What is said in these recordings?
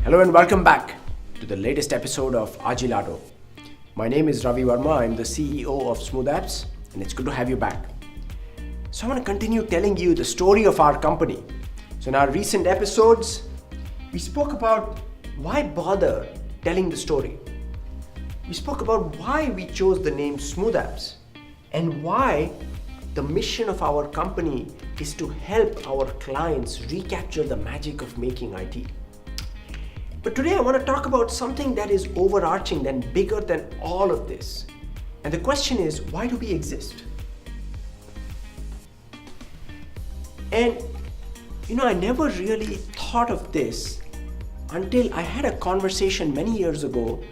Hello and welcome back to the latest episode of Agilado. My name is Ravi Verma. I'm the CEO of Smooth Apps and it's good to have you back. So I want to continue telling you the story of our company. So in our recent episodes, we spoke about why bother telling the story. We spoke about why we chose the name Smooth Apps and why the mission of our company is to help our clients recapture the magic of making IT. But today I want to talk about something that is overarching and bigger than all of this. And the question is, why do we exist? And I never really thought of this until I had a conversation many years ago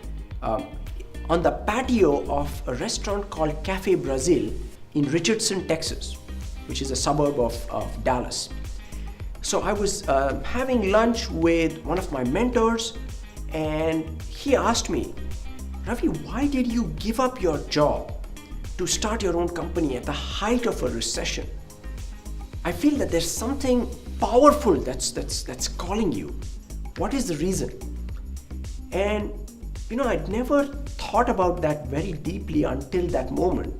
on the patio of a restaurant called Cafe Brazil in Richardson, Texas, which is a suburb of Dallas. So I was having lunch with one of my mentors and he asked me, Ravi, why did you give up your job to start your own company at the height of a recession? I feel that there's something powerful that's calling you. What is the reason? And I'd never thought about that very deeply until that moment.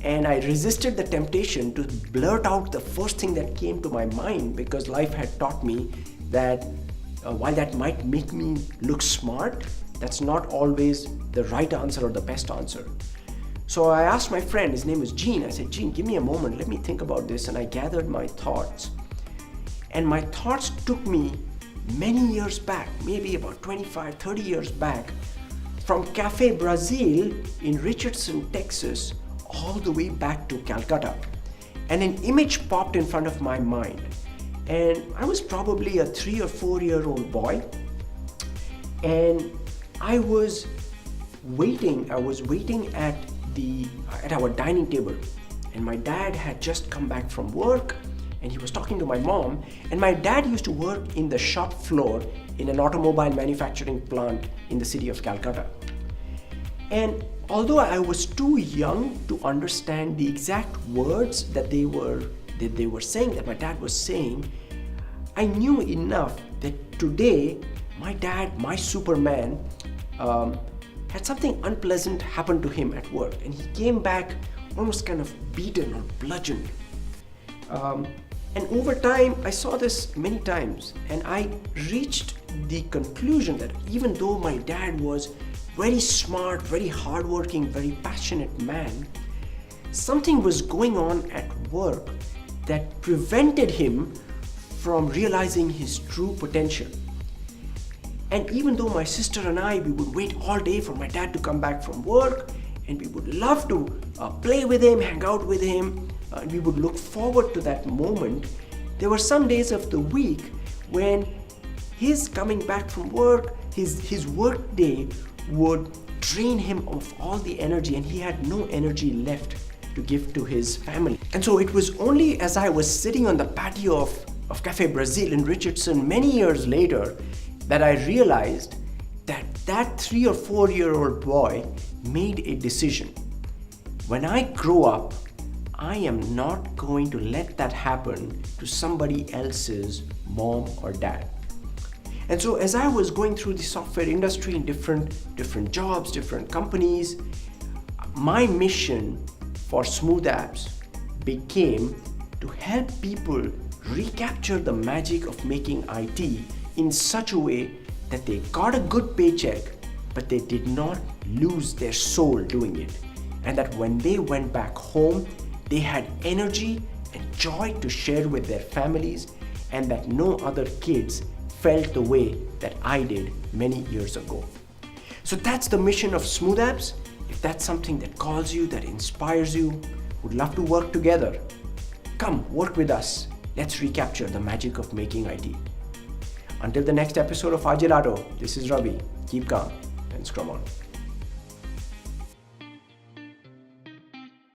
And I resisted the temptation to blurt out the first thing that came to my mind because life had taught me that while that might make me look smart, that's not always the right answer or the best answer. So I asked my friend, his name is Gene, I said, Gene, give me a moment, let me think about this. And I gathered my thoughts. And my thoughts took me many years back, maybe about 25, 30 years back, from Cafe Brazil in Richardson, Texas, all the way back to Calcutta. And an image popped in front of my mind. And I was probably a 3 or 4 year old boy. And I was waiting at our dining table. And my dad had just come back from work and he was talking to my mom. And my dad used to work in the shop floor in an automobile manufacturing plant in the city of Calcutta. And although I was too young to understand the exact words that they were saying, that my dad was saying, I knew enough that today my dad, my Superman, had something unpleasant happen to him at work, and he came back almost kind of beaten or bludgeoned. And over time, I saw this many times, and I reached the conclusion that even though my dad was very smart, very hardworking, very passionate man, something was going on at work that prevented him from realizing his true potential. And even though my sister and I, we would wait all day for my dad to come back from work, and we would love to play with him, hang out with him, and we would look forward to that moment, there were some days of the week when his coming back from work, his work day would drain him of all the energy, and he had no energy left to give to his family. And so it was only as I was sitting on the patio of Cafe Brazil in Richardson many years later that I realized that 3 or 4 year old boy made a decision. When I grow up, I am not going to let that happen to somebody else's mom or dad. And so as I was going through the software industry in different jobs, different companies, my mission for Smooth Apps became to help people recapture the magic of making IT in such a way that they got a good paycheck, but they did not lose their soul doing it. And that when they went back home, they had energy and joy to share with their families, and that no other kids felt the way that I did many years ago. So that's the mission of Smooth Apps. If that's something that calls you, that inspires you, would love to work together, come work with us. Let's recapture the magic of making IT. Until the next episode of Agilado, this is Ravi. Keep calm and scrum on.